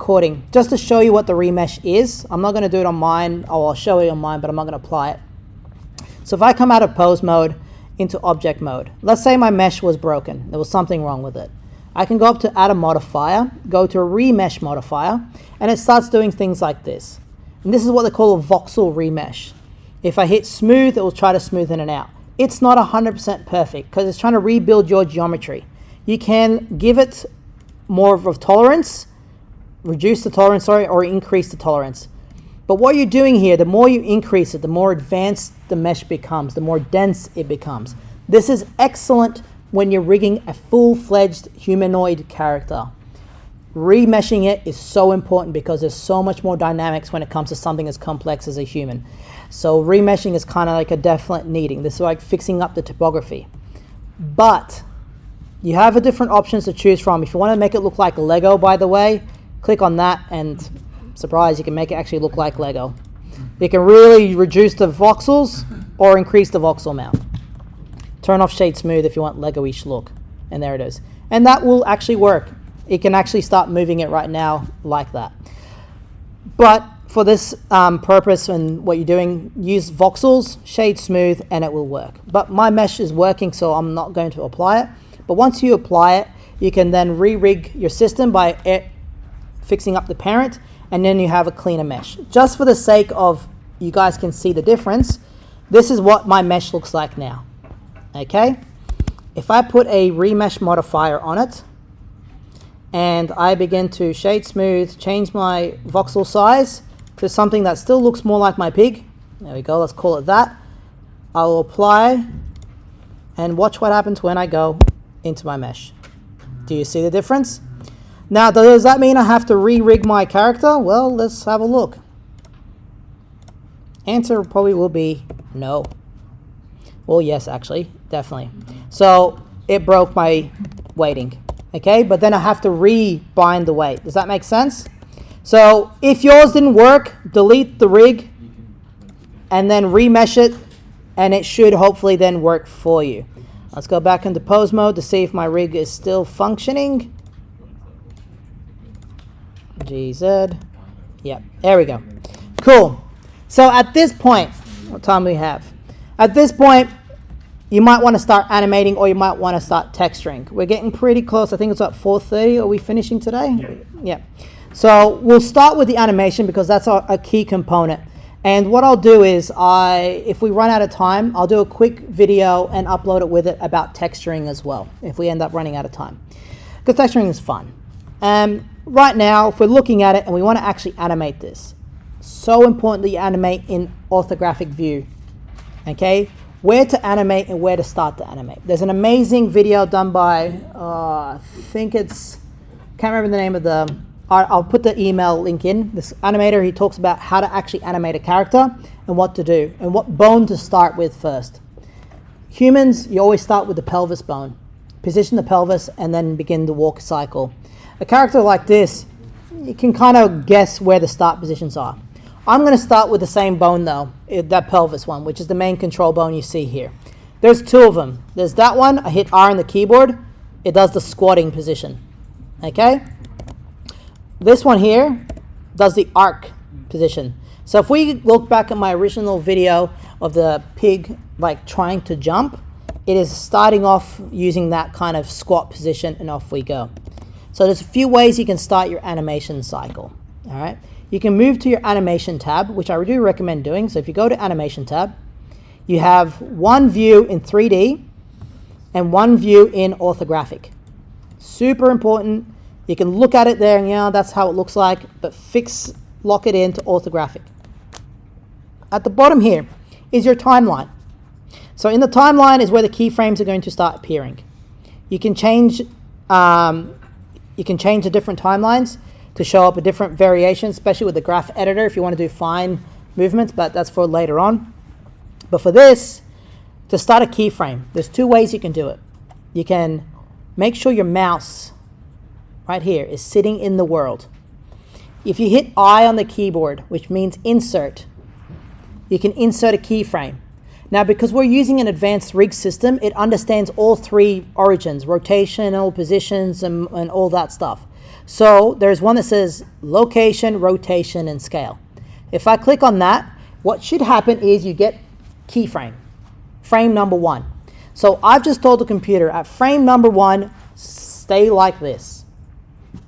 recording, just to show you what the remesh is. I'm not going to do it on mine, or I'll show you on mine, but I'm not going to apply it. So if I come out of pose mode into object mode, let's say my mesh was broken. There was something wrong with it. I can go up to add a modifier, go to a remesh modifier, and it starts doing things like this. And this is what they call a voxel remesh. If I hit smooth, it will try to smoothen it out. It's not 100% perfect because it's trying to rebuild your geometry. You can give it more of a tolerance, reduce the tolerance, or increase the tolerance. But what you're doing here, the more you increase it, the more advanced the mesh becomes, the more dense it becomes. This is excellent when you're rigging a full-fledged humanoid character. Remeshing it is so important because there's so much more dynamics when it comes to something as complex as a human. So remeshing is kind of like a definite needing. This is like fixing up the topography. But you have a different options to choose from. If you want to make it look like Lego, by the way, click on that and surprise, you can make it actually look like Lego. You can really reduce the voxels or increase the voxel amount. Turn off shade smooth if you want Lego-ish look. And there it is. And that will actually work. It can actually start moving it right now like that. But for this purpose and what you're doing, use voxels, shade smooth, and it will work. But my mesh is working, so I'm not going to apply it. But once you apply it, you can then re-rig your system by fixing up the parent, and then you have a cleaner mesh. Just for the sake of you guys can see the difference, this is what my mesh looks like now. Okay? If I put a remesh modifier on it, and I begin to shade smooth, change my voxel size to something that still looks more like my pig. There we go, let's call it that. I'll apply and watch what happens when I go into my mesh. Do you see the difference? Now, does that mean I have to re-rig my character? Well, let's have a look. Answer probably will be no. Well, yes, actually, definitely. So it broke my weighting. Okay, but then I have to re-bind the weight. Does that make sense? So if yours didn't work, delete the rig and then remesh it, and it should hopefully then work for you. Let's go back into pose mode to see if my rig is still functioning. GZ. Yep, there we go. Cool. So at this point, what time do we have? At this point, you might want to start animating, or you might want to start texturing. We're getting pretty close. I think it's at 4:30. Are we finishing today? Yeah. So we'll start with the animation because that's a key component. And what I'll do is, if we run out of time, I'll do a quick video and upload it with it about texturing as well, if we end up running out of time. Because texturing is fun. Right now, if we're looking at it and we want to actually animate this, so important that you animate in orthographic view. Okay? Where to animate and where to start to animate. There's an amazing video done by, I think it's, can't remember the name of the, I'll put the email link in. This animator, he talks about how to actually animate a character and what to do and what bone to start with first. Humans, you always start with the pelvis bone. Position the pelvis and then begin the walk cycle. A character like this, you can kind of guess where the start positions are. I'm going to start with the same bone though, that pelvis one, which is the main control bone you see here. There's two of them. There's that one, I hit R on the keyboard, it does the squatting position. Okay? This one here does the arc position. So if we look back at my original video of the pig like trying to jump, it is starting off using that kind of squat position, and off we go. So there's a few ways you can start your animation cycle. All right? You can move to your animation tab, which I do recommend doing. So if you go to animation tab, you have one view in 3D and one view in orthographic. Super important. You can look at it there and yeah, that's how it looks like, but lock it into orthographic. At the bottom here is your timeline. So in the timeline is where the keyframes are going to start appearing. You can change the different timelines to show up a different variation, especially with the graph editor if you want to do fine movements, but that's for later on. But for this, to start a keyframe, there's two ways you can do it. You can make sure your mouse right here is sitting in the world. If you hit I on the keyboard, which means insert, you can insert a keyframe. Now, because we're using an advanced rig system, it understands all three origins, rotational positions and all that stuff. So there's one that says location, rotation, and scale. If I click on that, what should happen is you get keyframe, frame number 1. So I've just told the computer at frame number 1, stay like this.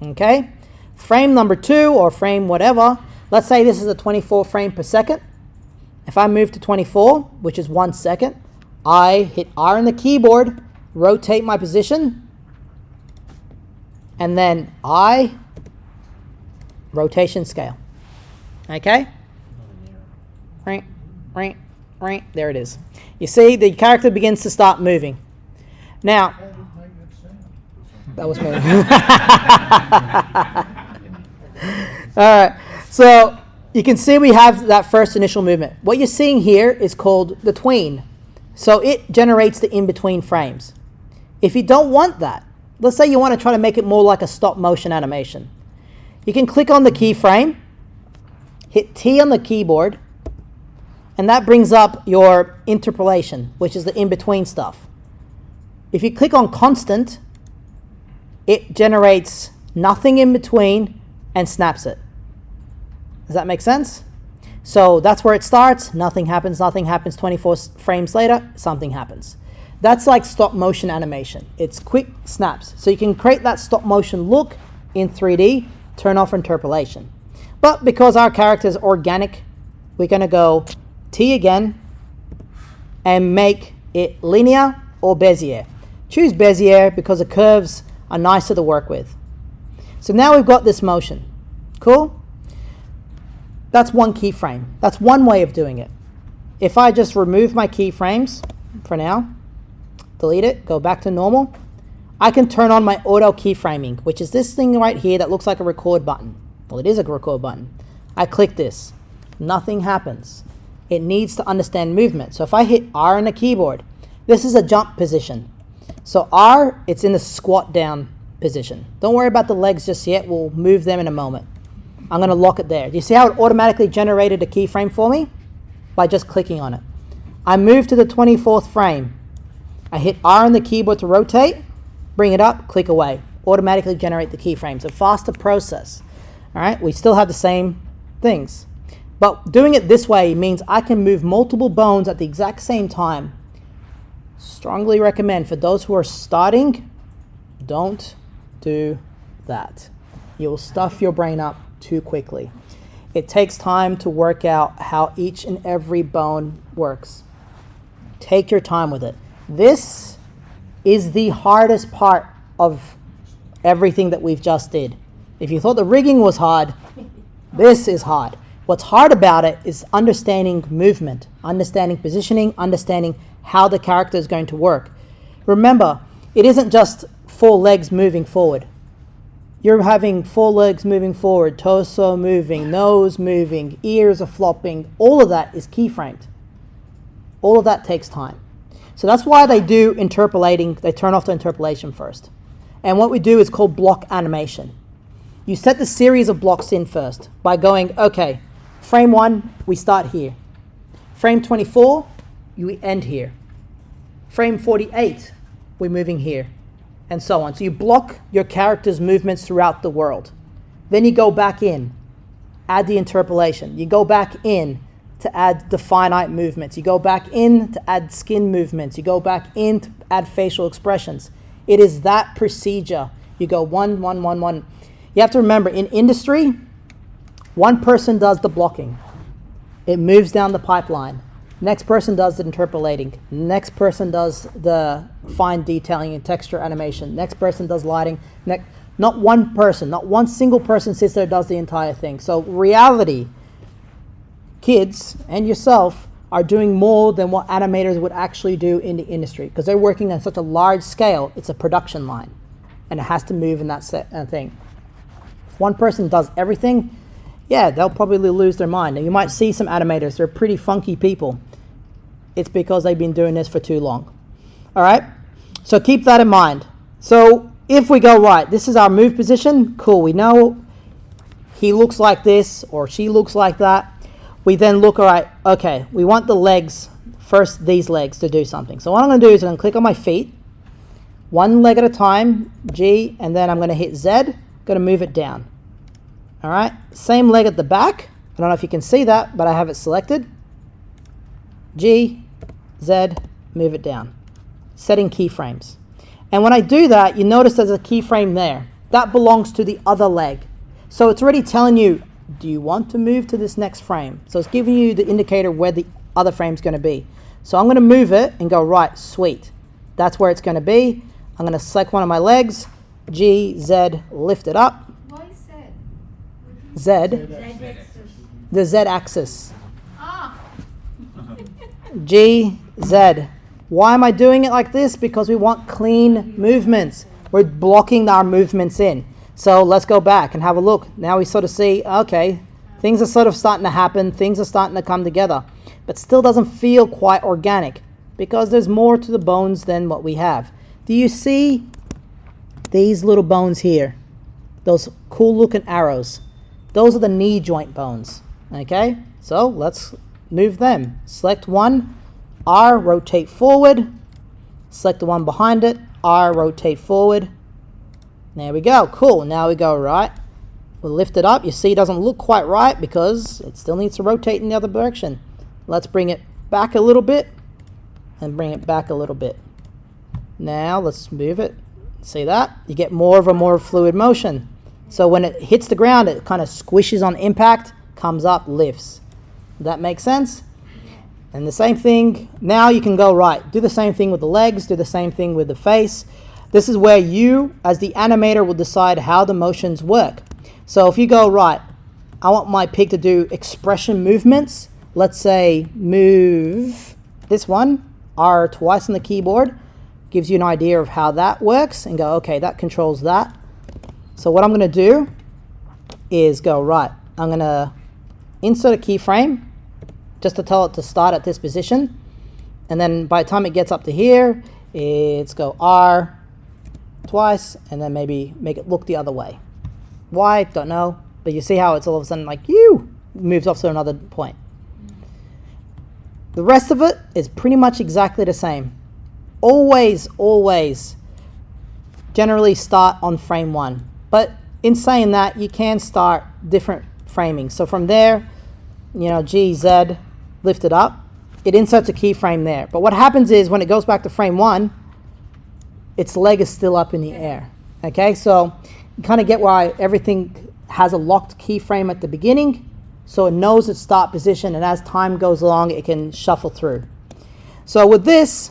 Okay? Frame number 2 or frame whatever, let's say this is a 24 frame per second. If I move to 24, which is 1 second, I hit R on the keyboard, rotate my position, and then I rotation scale. Okay? Right, right, right. There it is. You see, the character begins to start moving. Now, that was me. All right. So you can see we have that first initial movement. What you're seeing here is called the tween. So it generates the in-between frames. If you don't want that, let's say you want to try to make it more like a stop motion animation. You can click on the keyframe, hit T on the keyboard, and that brings up your interpolation, which is the in-between stuff. If you click on constant, it generates nothing in between and snaps it. Does that make sense? So that's where it starts, nothing happens, 24 frames later, something happens. That's like stop motion animation. It's quick snaps. So you can create that stop motion look in 3D, turn off interpolation. But because our character is organic, we're going to go T again and make it linear or Bezier. Choose Bezier because the curves are nicer to work with. So now we've got this motion. Cool? That's one keyframe. That's one way of doing it. If I just remove my keyframes for now, delete it, go back to normal, I can turn on my auto keyframing, which is this thing right here that looks like a record button. Well, it is a record button. I click this. Nothing happens. It needs to understand movement. So if I hit R on the keyboard, this is a jump position. So R, it's in the squat down position. Don't worry about the legs just yet. We'll move them in a moment. I'm going to lock it there. Do you see how it automatically generated a keyframe for me? By just clicking on it. I move to the 24th frame. I hit R on the keyboard to rotate, bring it up, click away. Automatically generate the keyframes. A faster process. All right, we still have the same things. But doing it this way means I can move multiple bones at the exact same time. Strongly recommend for those who are starting, don't do that. You'll stuff your brain up too quickly. It takes time to work out how each and every bone works. Take your time with it. This is the hardest part of everything that we've just did. If you thought the rigging was hard, this is hard. What's hard about it is understanding movement, understanding positioning, understanding how the character is going to work. Remember, it isn't just 4 legs moving forward. You're having 4 legs moving forward, torso moving, nose moving, ears are flopping. All of that is keyframed. All of that takes time. So that's why they do interpolating. They turn off the interpolation first. And what we do is called block animation. You set the series of blocks in first by going, okay, frame 1, we start here. Frame 24, we end here. Frame 48, we're moving here. And so on. So you block your character's movements throughout the world. Then you go back in, add the interpolation. You go back in to add the finite movements. You go back in to add skin movements. You go back in to add facial expressions. It is that procedure. You go 1, 1, 1, 1. You have to remember, in industry, one person does the blocking. It moves down the pipeline. Next person does the interpolating. Next person does the fine detailing and texture animation. Next person does lighting. Not one person, not one single person sits there and does the entire thing. So reality, kids and yourself are doing more than what animators would actually do in the industry because they're working on such a large scale. It's a production line, and it has to move in that thing. If one person does everything, yeah, they'll probably lose their mind. And you might see some animators, they're pretty funky people. It's because they've been doing this for too long. All right? So keep that in mind. So if we go right, this is our move position. Cool, we know he looks like this or she looks like that. We then look, all right, okay, we want the legs, first these legs to do something. So what I'm going to do is I'm going to click on my feet, one leg at a time, G, and then I'm going to hit Z, Going to move it down. All right, same leg at the back. I don't know if you can see that, but I have it selected. G, Z, move it down. Setting keyframes. And when I do that, you notice there's a keyframe there. That belongs to the other leg. So it's already telling you, do you want to move to this next frame? So it's giving you the indicator where the other frame's going to be. So I'm going to move it and go, right, sweet. That's where it's going to be. I'm going to select one of my legs, G, Z, lift it up. Why is that? Z, the Z axis. Ah. G, Z. Why am I doing it like this? Because we want clean movements. We're blocking our movements in. So let's go back and have a look. Now we sort of see, okay, things are sort of starting to happen. Things are starting to come together. But still doesn't feel quite organic because there's more to the bones than what we have. Do you see these little bones here? Those cool looking arrows. Those are the knee joint bones. Okay, so let's move them. Select one, R, rotate forward. Select the one behind it, R, rotate forward. There we go, cool. Now we go right. We'll lift it up. You see it doesn't look quite right because it still needs to rotate in the other direction. Let's bring it back a little bit and bring it back a little bit. Now let's move it. See that? You get more fluid motion. So when it hits the ground, it kind of squishes on impact, comes up, lifts. Does that make sense? And the same thing, now you can go right. Do the same thing with the legs, do the same thing with the face. This is where you, as the animator, will decide how the motions work. So if you go right, I want my pig to do expression movements. Let's say move this one, R twice on the keyboard. Gives you an idea of how that works and go, okay, that controls that. So what I'm going to do is go right. I'm going to insert a keyframe just to tell it to start at this position. And then by the time it gets up to here, it's go R twice and then maybe make it look the other way. Why? Don't know. But you see how it's all of a sudden like, moves off to another point. The rest of it is pretty much exactly the same. Always generally start on frame one. But in saying that, you can start different framing. So from there, G, Z, lift it up. It inserts a keyframe there. But what happens is when it goes back to frame one, its leg is still up in the air. Okay, so you kind of get why everything has a locked keyframe at the beginning. So it knows its start position, and as time goes along, it can shuffle through. So with this,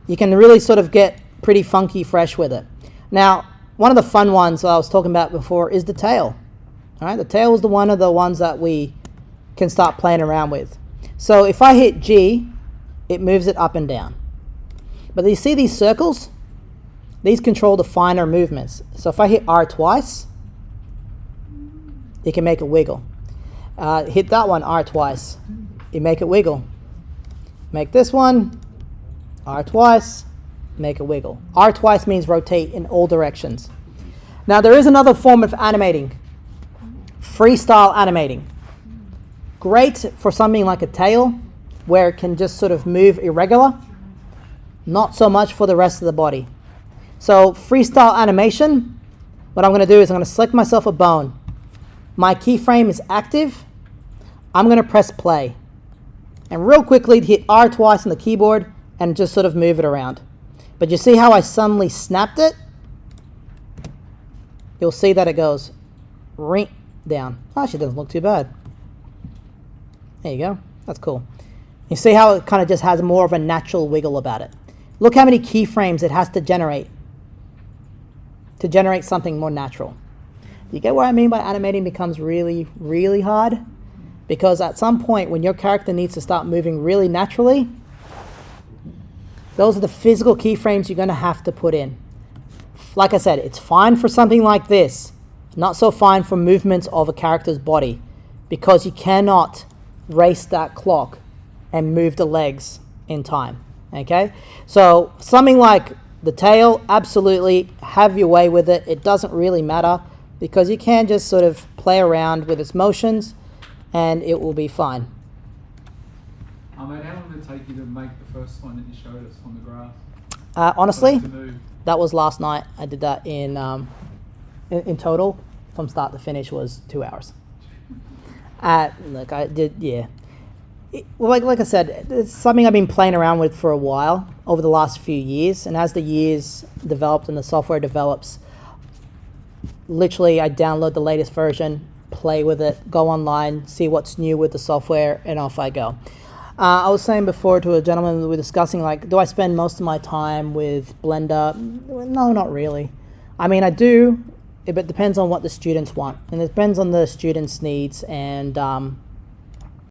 you can really sort of get pretty funky fresh with it. Now, one of the fun ones that I was talking about before is the tail. All right, the tail is one of the ones that we can start playing around with. So if I hit G, it moves it up and down. But you see these circles? These control the finer movements. So if I hit R twice, it can make it wiggle. Hit that one, R twice, you make it wiggle. Make this one, R twice, make it wiggle. R twice means rotate in all directions. Now there is another form of animating, freestyle animating. Great for something like a tail, where it can just sort of move irregular. Not so much for the rest of the body. So freestyle animation, what I'm going to do is I'm going to select myself a bone. My keyframe is active. I'm going to press play. And real quickly hit R twice on the keyboard and just sort of move it around. But you see how I suddenly snapped it? You'll see that it goes ring down. Actually, it doesn't look too bad. There you go. That's cool. You see how it kind of just has more of a natural wiggle about it. Look how many keyframes it has to generate something more natural. You get what I mean by animating becomes really, really hard? Because at some point when your character needs to start moving really naturally, those are the physical keyframes you're going to have to put in. Like I said, it's fine for something like this. Not so fine for movements of a character's body, because you cannot race that clock and move the legs in time. Okay? So something like the tail, absolutely have your way with it. It doesn't really matter, because you can just sort of play around with its motions and it will be fine. Ahmed, how long did it take you to make the first one that you showed us on the grass? Honestly, To move? that was last night. I did that in total. from start to finish was 2 hours. Look, I did, yeah. Well, like I said, it's something I've been playing around with for a while over the last few years, and as the years developed and the software develops, literally I download the latest version, play with it, go online, see what's new with the software, and off I go. I was saying before to a gentleman we were discussing, like, do I spend most of my time with Blender? No, not really. I mean, I do, but it depends on what the students want, and it depends on the students' needs and